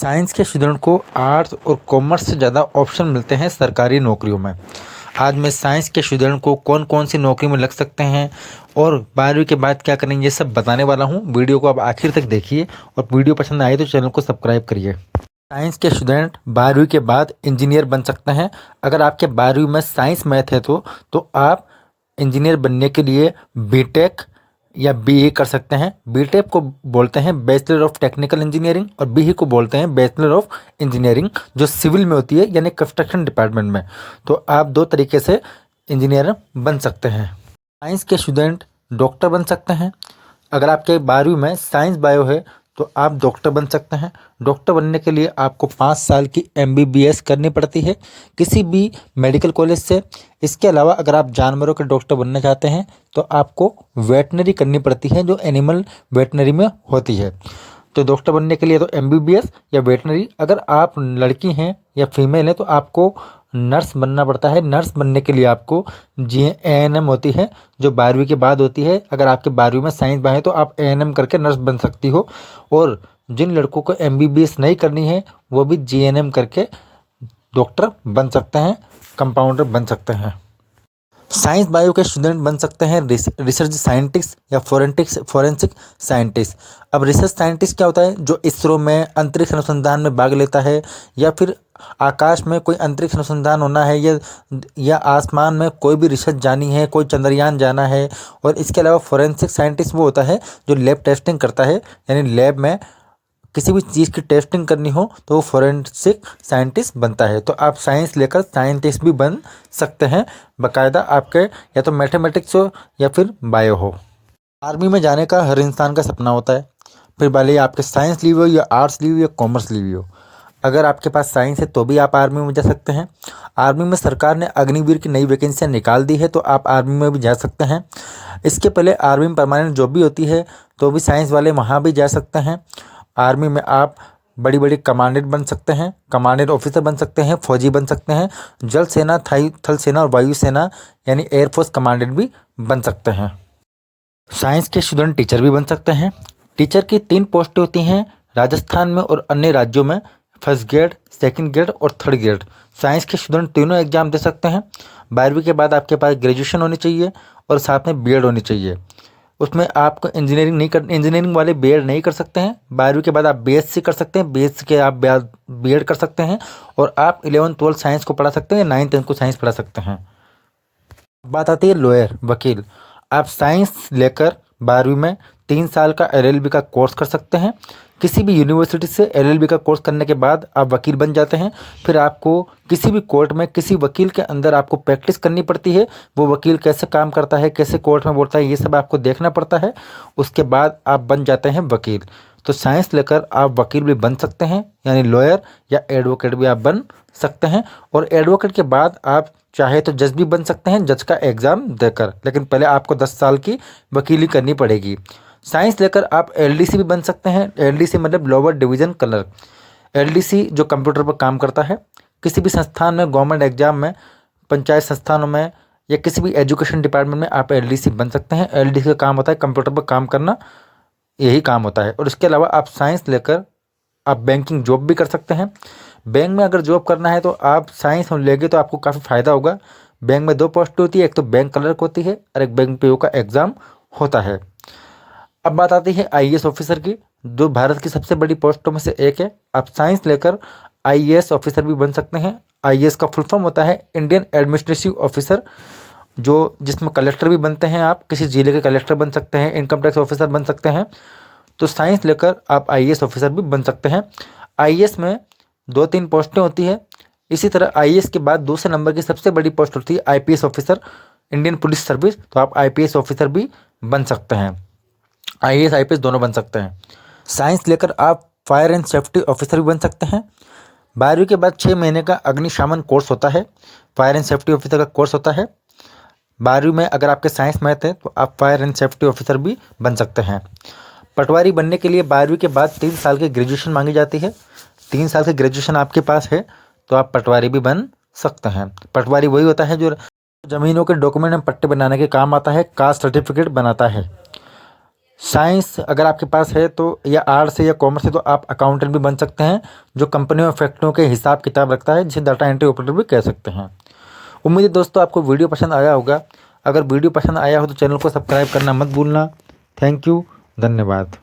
Science के student को arts और कॉमर्स से ज़्यादा ऑप्शन मिलते हैं सरकारी नौकरियों में। आज मैं साइंस के स्टूडेंट को कौन कौन सी नौकरी में लग सकते हैं और 12वीं के बाद क्या करेंगे, ये सब बताने वाला हूँ। वीडियो को आप आखिर तक देखिए और वीडियो पसंद आए तो चैनल को सब्सक्राइब करिए। साइंस के स्टूडेंट 12वीं के बाद इंजीनियर बन सकते हैं। अगर आपके 12वीं में साइंस मैथ है तो आप इंजीनियर बनने के लिए बीटेक या बीई कर सकते हैं। बीटेक को बोलते हैं बैचलर ऑफ टेक्निकल इंजीनियरिंग और बीई को बोलते हैं बैचलर ऑफ इंजीनियरिंग, जो सिविल में होती है यानी कंस्ट्रक्शन डिपार्टमेंट में। तो आप दो तरीके से इंजीनियर बन सकते हैं। साइंस के स्टूडेंट डॉक्टर बन सकते हैं। अगर आपके 12वीं में साइंस बायो है तो आप डॉक्टर बन सकते हैं। डॉक्टर बनने के लिए आपको 5 साल की एमबीबीएस करनी पड़ती है किसी भी मेडिकल कॉलेज से। इसके अलावा अगर आप जानवरों के डॉक्टर बनना चाहते हैं तो आपको वेटनरी करनी पड़ती है, जो एनिमल वेटनरी में होती है। तो डॉक्टर बनने के लिए तो एमबीबीएस या वेटनरी। अगर आप लड़की हैं या फीमेल हैं तो आपको नर्स बनना पड़ता है। नर्स बनने के लिए आपको एएनएम होती है, जो 12वीं के बाद होती है। अगर आपके 12वीं में साइंस बाय है तो आप एएनएम करके नर्स बन सकती हो। और जिन लड़कों को एमबीबीएस नहीं करनी है वो भी जीएनएम करके डॉक्टर बन सकते हैं, कंपाउंडर बन सकते हैं। साइंस बायो के स्टूडेंट बन सकते हैं रिसर्च साइंटिस्ट या फोरेंसिक साइंटिस्ट। अब रिसर्च साइंटिस्ट क्या होता है? जो इसरो में अंतरिक्ष अनुसंधान में भाग लेता है, या फिर आकाश में कोई अंतरिक्ष अनुसंधान होना है, या आसमान में कोई भी रिसर्च जानी है, कोई चंद्रयान जाना है। और इसके अलावा फोरेंसिक साइंटिस्ट वो होता है जो लैब टेस्टिंग करता है, यानी लैब में किसी भी चीज़ की टेस्टिंग करनी हो तो वो फोरेंसिक साइंटिस्ट बनता है। तो आप साइंस लेकर साइंटिस्ट भी बन सकते हैं, बाकायदा आपके या तो मैथमेटिक्स हो या फिर बायो हो। आर्मी में जाने का हर इंसान का सपना होता है, फिर भले ही आपके साइंस ली हुई हो या आर्ट्स ली हुई हो या कॉमर्स ली हुई हो। अगर आपके पास साइंस है तो भी आप आर्मी में जा सकते हैं। आर्मी में सरकार ने अग्निवीर की नई वैकेंसियाँ निकाल दी है, तो आप आर्मी में भी जा सकते हैं। इसके पहले आर्मी में परमानेंट जॉब भी होती है, तो भी साइंस वाले वहाँ भी जा सकते हैं। आर्मी में आप बड़ी बड़ी कमांडेंट बन सकते हैं, कमांडेंट ऑफिसर बन सकते हैं, फौजी बन सकते हैं, जल सेना, थल सेना और वायु सेना यानी एयरफोर्स कमांडेंट भी बन सकते हैं। साइंस के स्टूडेंट टीचर भी बन सकते हैं। टीचर की 3 पोस्टें होती हैं राजस्थान में और अन्य राज्यों में, फर्स्ट ग्रेड, सेकंड ग्रेड और थर्ड ग्रेड। साइंस के स्टूडेंट तीनों एग्जाम दे सकते हैं। 12वीं के बाद आपके पास ग्रेजुएशन होनी चाहिए और साथ में बीएड होनी चाहिए। उसमें आपको इंजीनियरिंग वाले बीएड नहीं कर सकते हैं। 12वीं के बाद आप बीएससी कर सकते हैं, बीएससी के आप बीएड कर सकते हैं और आप 11th-12th साइंस को पढ़ा सकते हैं, 9th-10th को साइंस पढ़ा सकते हैं। बात आती है लॉयर, वकील। आप साइंस लेकर 12वीं में 3 साल का एलएलबी का कोर्स कर सकते हैं। किसी भी यूनिवर्सिटी से एलएलबी का कोर्स करने के बाद आप वकील बन जाते हैं। फिर आपको किसी भी कोर्ट में किसी वकील के अंदर आपको प्रैक्टिस करनी पड़ती है। वो वकील कैसे काम करता है, कैसे कोर्ट में बोलता है, ये सब आपको देखना पड़ता है। उसके बाद आप बन जाते हैं वकील। तो साइंस लेकर आप वकील भी बन सकते हैं, यानी लॉयर या एडवोकेट भी आप बन सकते हैं। और एडवोकेट के बाद आप चाहे तो जज भी बन सकते हैं, जज का एग्ज़ाम देकर, लेकिन पहले आपको 10 साल की वकीली करनी पड़ेगी। साइंस लेकर आप एलडीसी भी बन सकते हैं। एलडीसी मतलब लोअर डिवीज़न क्लर्क। एलडीसी जो कंप्यूटर पर काम करता है। किसी भी संस्थान में, गवर्नमेंट एग्जाम में, पंचायत संस्थानों में या किसी भी एजुकेशन डिपार्टमेंट में आप एलडीसी बन सकते हैं। एलडीसी का काम होता है कंप्यूटर पर काम करना, यही काम होता है। और इसके अलावा आप साइंस लेकर आप बैंकिंग जॉब भी कर सकते हैं। बैंक में अगर जॉब करना है तो आप साइंस लेंगे तो आपको काफ़ी फ़ायदा होगा। बैंक में 2 पोस्ट होती है, एक तो बैंक क्लर्क होती है और एक बैंक पीओ का एग्ज़ाम होता है। अब बात आती है आईएएस ऑफिसर की, जो भारत की सबसे बड़ी पोस्टों में से एक है। आप साइंस लेकर आईएएस ऑफिसर भी बन सकते हैं। आईएएस का फुल फॉर्म होता है इंडियन एडमिनिस्ट्रेटिव ऑफिसर, जो जिसमें कलेक्टर भी बनते हैं। आप किसी जिले के कलेक्टर बन सकते हैं, इनकम टैक्स ऑफिसर बन सकते हैं। तो साइंस लेकर आप आईएएस ऑफिसर भी बन सकते हैं। आईएएस में 2-3 पोस्टें होती है। इसी तरह आईएएस के बाद दूसरे नंबर की सबसे बड़ी पोस्ट होती है IPS officer, Indian police service. तो आप आईपीएस ऑफिसर भी बन सकते हैं, आईएएस आईपीएस दोनों बन सकते हैं। साइंस लेकर आप फायर एंड सेफ्टी ऑफिसर भी बन सकते हैं। 12वीं के बाद 6 महीने का अग्निशमन कोर्स होता है, फायर एंड सेफ्टी ऑफिसर का कोर्स होता है। 12वीं में अगर आपके साइंस मैथ है तो आप फायर एंड सेफ्टी ऑफिसर भी बन सकते हैं। पटवारी बनने के लिए 12वीं के बाद 3 साल की ग्रेजुएशन मांगी जाती है। 3 साल की ग्रेजुएशन आपके पास है तो आप पटवारी भी बन सकते हैं। पटवारी वही होता है जो ज़मीनों के डॉक्यूमेंट में पट्टे बनाने के काम आता है, कास्ट सर्टिफिकेट बनाता है। साइंस अगर आपके पास है तो, या आर्ट्स है या कॉमर्स है, तो आप अकाउंटेंट भी बन सकते हैं, जो कंपनियों में फैक्ट्रियों के हिसाब किताब रखता है, जिसे डाटा एंट्री ऑपरेटर भी कह सकते हैं। उम्मीद है दोस्तों आपको वीडियो पसंद आया होगा। अगर वीडियो पसंद आया हो तो चैनल को सब्सक्राइब करना मत भूलना। थैंक यू, धन्यवाद।